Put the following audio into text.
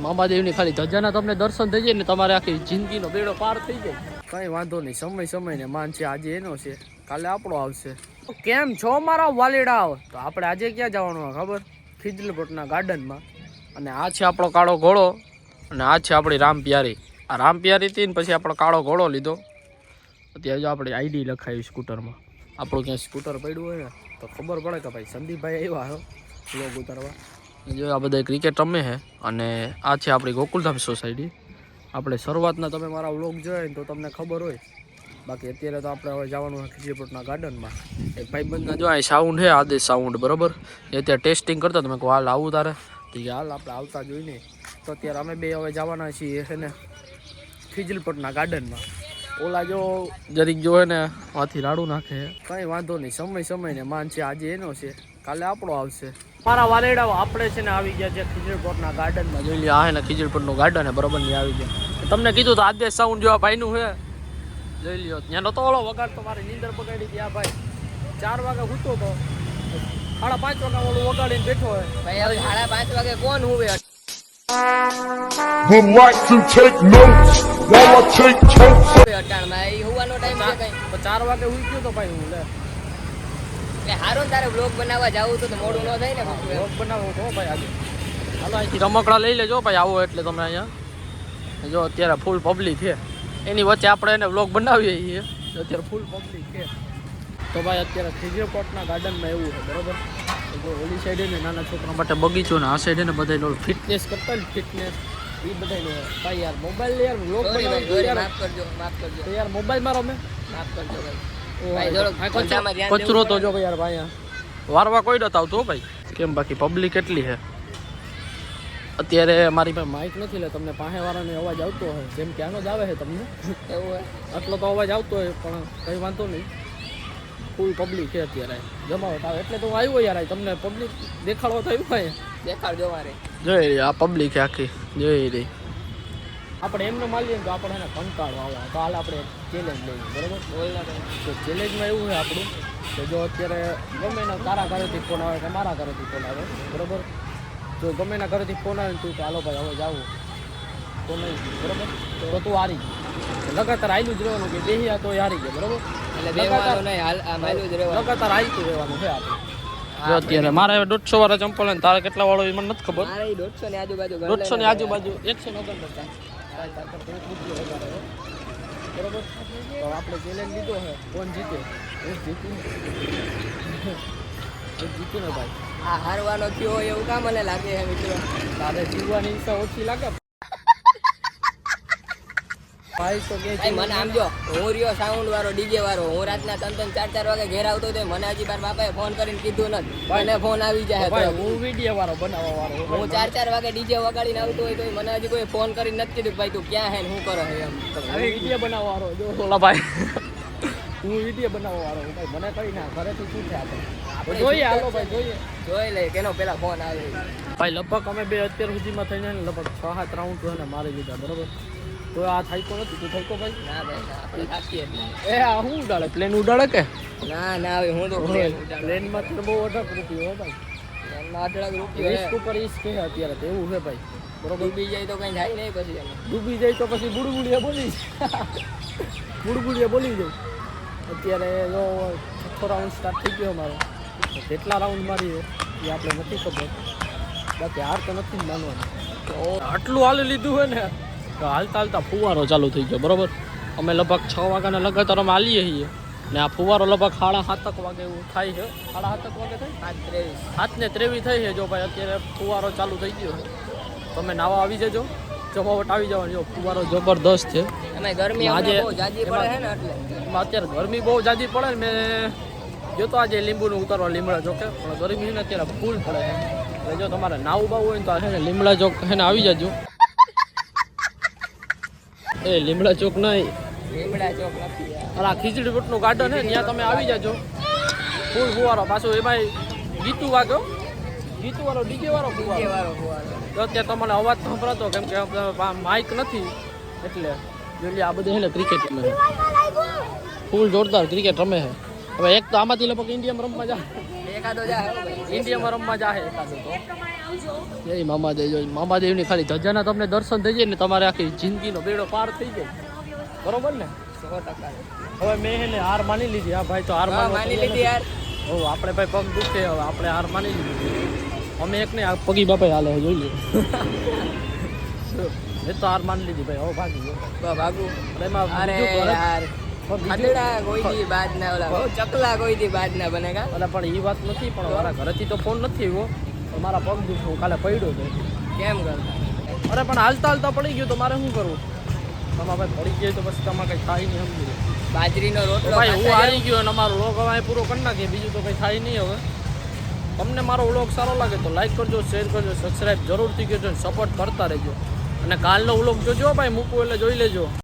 મામાદેવની ખાલી ધજાના તમને દર્શન થઈ જાય ને તમારે આખી જિંદગીનો બેડો પાર થઈ જાય. કઈ વાંધો નહીં, સમય ને માન છે. આજે એનો છે, કાલે આપણો આવશે. કેમ છો મારા વાલીડાઓ? તો આપણે આજે ક્યાં જવાનું ખબર? ખીજલપટના ગાર્ડનમાં. અને આ છે આપણો કાળો ઘોડો અને આ છે આપણી રામપ્યારી. આ રામપ્યારી હતી ને પછી આપણો કાળો ઘોડો લીધો. અત્યારે જો આપણી આઈડી લખાવી સ્કૂટરમાં. આપણું ક્યાં સ્કૂટર પડ્યું હોય ને તો ખબર પડે કે ભાઈ સંદીપભાઈ આવ્યા હો વ્લોગ ઉતારવા. જો આ બધા ક્રિકેટ રમે છે અને આ છે આપણી ગોકુલધામ સોસાયટી. આપણે શરૂઆતના તમે મારા વ્લોગ જોયા ને તો તમને ખબર હોય. બાકી અત્યારે તો આપણે હવે જવાનું છે ખીજલપટના ગાર્ડનમાં. એક ભાઈબંધના જો આ સાઉન્ડ છે, આદેશ સાઉન્ડ, બરાબર. એ અત્યારે ટેસ્ટિંગ કરતા તમે કહો હાલ આવું તારે તો હાલ આપણે આવતા જોઈને. તો અત્યારે અમે બે હવે જવાના છીએ છે ને ખીજલપટના ગાર્ડનમાં. ઓલા જો જરીક જો હે ને હાથી રાડું નાખે. કંઈ વાંધો નહીં, સમય ને માન છે. આજે એનો છે, કાલે આપણો આવશે. મારા વાલેડાઓ આપણે છે ને આવી ગયા છે ખીજલપટના ગાર્ડનમાં. જોઈ લે, આ હે ને ખીજલપટનું ગાર્ડન હે, બરોબર ની આવી ગયા. તમને કીધું તો આદેશ સાઉન્ડ જેવા ભાઈનું છે, જોઈ લ્યો. ત્યાં નતો ઓલો વગાડ તો મારી નીંદર બગાડી હતી. આ ભાઈ 4 વાગે સૂતો તો 5:30 વાગે ઓલું વગાડીને બેઠો હોય. ભાઈ હવે 5:30 વાગે કોણ હુવે? Would like to take notes while I take notes. અટાણમાં ઈ હુવાનો ટાઈમ છે કઈ. તો 4 વાગે હુઈ ગયો તો ભાઈ હું લે. એટલે હારું તારે બ્લોગ બનાવવા જાવું તો મોડું ન થાય ને. બ્લોગ બનાવો તો ભાઈ આજે. હાલો અહીંથી રમકડા લઈ લેજો ભાઈ, આવો એટલે તમે અહીંયા. જો અત્યારે ફૂલ પબ્લિક છે, એની વચ્ચે આપણે એને બ્લોગ બનાવીએ છીએ. અત્યારે ફૂલ પબ્લિક છે તો ભાઈ અત્યારે ખીજલપટના ગાર્ડનમાં એવું છે, બરાબર. જો ઓલી સાઈડે ને નાના છોકરા માટે બગીચો ને આ સાઈડે ને બધા ફિટનેસ કરતા ને ફિટનેસ એ બધા ભાઈ યાર મોબાઈલ યાર બ્લોગ બનાવી. માફ કરજો તો યાર મોબાઈલમાં રમે. માફ કરજો ભાઈ. કચરો તો જો ભાઈ યાર ભાઈ વારવા કોઈ નતા આવતો ભાઈ. કેમ બાકી પબ્લિક કેટલી છે અત્યારે? મારી પાસે માઇક નથી એટલે તમને પાસે વાળાને અવાજ આવતો હોય, જેમ કે આનો જ આવે છે તમને. એવું હોય આટલો તો અવાજ આવતો હોય પણ કંઈ વાંધો નહીં. ફૂલ પબ્લિક છે અત્યારે, જમાવટ આવે એટલે તો હું આવ્યો યાર. તમને પબ્લિક દેખાડવા તો આવ્યું ભાઈ. દેખાડજો મારે. જોઈ રહી આ પબ્લિક આખી જોઈ રહી. આપણે એમને માલીએ તો આપણે એને કંટાળો આવે તો હાલ આપણે ચેલેન્જ લઈએ, બરાબર. તો ચેલેન્જમાં એવું છે આપણું કે જો અત્યારે ગમે એના તારા ઘરેથી ફોન આવે કે મારા ઘરેથી ફોન આવે, બરાબર. જો ગમે એના ઘરેથી ફોન આવે ને તું હાલો ભાઈ હવે જાવું તો નહીં, બરાબર. તો તું હારી લગાતાર હાલ્યું જ રહેવાનું કે બેહ્યા તો હારી ગયા, બરાબર. એટલે બેહવાનું નહીં, હાલ હાલ્યું જ રહેવાનું, લગાતાર હાલતું રહેવાનું છે આપણે. જો અત્યારે મારે 150 વાળા ચંપલ ને તારે કેટલા વાળો એ મને નથી ખબર. મારે 150 ની આજુબાજુ 150 ની આજુબાજુ 149. બરોબર. તો આપણે ચેલેન્જ લીધો છે, કોણ જીતે? જીતું ને ભાઈ. આ હારવાનો થયો હોય એવું કામ મને લાગે છે મિત્રો. તારે જીવવાની ઈચ્છા ઓછી લાગે ભાઈ. તો કે ભાઈ મને આમ જો હું રહ્યો સાઉન્ડ વાળો ડીજે વાળો, હું રાતના 3-4 વાગે ઘેર આવતો હતો, મને હજી બાર બાપાએ ફોન કરીને કીધું નથી, મને ફોન આવી જાય. ભાઈ હું વિડિયો વાળો બનાવવા વાળો, હું 4 વાગે ડીજે વગાડીને આવતો હોય તો મને હજી કોઈ ફોન કરીને નથી કીધું ભાઈ તું ક્યાં હે ને શું કરો હે એમ. હવે વિડિયો બનાવવા વાળો જો ઓલા ભાઈ. હું વિડિયો બનાવવા વાળો ભાઈ, મને કઈ ના ઘરેથી શું છે આપણે જોઈએ. હાલો ભાઈ જોઈએ, જોઈ લે કેનો પેલા ફોન આવે. ભાઈ લગભગ અમે બે અત્યાર સુધીમાં થઈને લગભગ 6-7 રાઉન્ડ એને મારી લીધા, બરોબર. તો આ થાયકો નથી, તું થાયકો ભાઈ? ના ભાઈ આપણે થાકીએ જ નહીં. એ આ શું ઉડાડે? પ્લેન ઉડાડે કે? ના ના હવે હું તો પ્લેનમાં તો બહુ 18 રૂપિયા હો ભાઈ. પ્લેનમાં 18 રૂપિયા રિસ્ક ઉપર રિસ્ક છે અત્યારે તો એવું છે ભાઈ, બરોબર. ડૂબી જાય તો કઈ થાય નહીં પછી એમ. ડૂબી જાય તો પછી બુડબુડિયા બોલી બુડબુડિયા બોલી જાય. અત્યારે જો 6 રાઉન્ડ સ્ટાર્ટ થઈ ગયો અમારો. કેટલા રાઉન્ડ મારીએ એ આપણે નથી ખબર, બાકી હાર તો નથી જ માનવાની. તો આટલું હાલી લીધું હોય ને તો હાલતા હાલતા ફુવારો ચાલુ થઈ ગયો, બરાબર. અમે લગભગ 6 વાગ્યાના લગાતાર અમે હાલીએ છીએ ને આ ફુવારો લગભગ 7:30 વાગે એવું થાય છે. 7:30 વાગે થાય, 7:23 થઈ છે. જો ભાઈ અત્યારે ફુવારો ચાલુ થઈ ગયો છે, તમે નાવા આવી જજો, જમાવટ આવી જવાની. જો ફુવારો જબરદસ્ત છે. એમાં ગરમી આજે બહુ જાજી પડે છે ને એટલે અત્યારે ગરમી બહુ જાજી પડે ને. મેં જો તો આજે લીંબુનું ઉતારવા લીમડા ચોકે, પણ ગરમી ને અત્યારે ફૂલ પડે છે. એટલે જો તમારે નાવું બાવું હોય ને તો છે ને લીમડા ચોક છે ને આવી જજો. એ લીમડા ચોક નહીં, લીમડા ચોક નથી. અરે આ ખીજલપટનું ગાર્ડન છે ત્યાં તમે આવી જાજો. ફૂલ ફુવારો, પાછો એમાં ગીતું વાગ્યો, ગીતું વાળો ડીજે વાળો ફુવારો. તો અત્યારે તમને અવાજ સંભળાતો કેમ કે માઇક નથી એટલે. જોઈએ આ બધું છે ને ક્રિકેટ રમે છે, ફૂલ જોરદાર ક્રિકેટ રમે છે. હવે એક તો આમાંથી લગભગ ઇન્ડિયામાં રમવા જાય, એકાદો જાય ઇન્ડિયામાં રમવા જાય એકાદો તો જય મામાદેવ મામાદેવની ખાલી ધજાના તમને દર્શન થઈ જાય ને તમારે આખી જિંદગીનો બેડો પાર થઈ જાય બરોબર ને 100%. હવે મેં એને હાર માની લીધી હા ભાઈ તો હાર હા, માની લીધી યાર. ઓ આપણે ભાઈ પગ દુખે હવે આપણે હાર માની લીધી અમે એક ને પગી બાપા હાલે જોઈ લે મેં તો હાર માની લીધી ભાઈ હવે ભાગી ગયો તો ભાગું. અરે એમાં અરે બીજું કરે. યાર પણ બીજું- ખાધડા કોઈથી બાદ ના ઓલા ચકલા કોઈથી બાદ ના બને કા. અલા પણ એ વાત નથી પણ મારા ઘરેથી તો ફોન નથી આવ્યો પણ મારા પગ દુખે હું કાલે પડ્યો હતો કેમ કરતા અરે પણ હાલતા હાલતા પડી ગયું તો મારે શું કરવું તમારે ભાઈ પડી જાય તો પછી તમારે કંઈ થાય નહીં સમજી લો. બાજરીનો તો રોટલો ભાઈ હું ખાતા હારી ગયો અને અમારો વ્લોગ હવે અહીં પૂરો કરી નાખીએ બીજું તો કંઈ થાય નહીં હવે તમને મારો વ્લોગ સારો લાગે તો લાઈક કરજો શેર કરજો સબસ્ક્રાઈબ જરૂરથી કરજો સપોર્ટ કરતા રહેજો અને કાલનો વ્લોગ જોજો ભાઈ મૂકવું એટલે જોઈ લેજો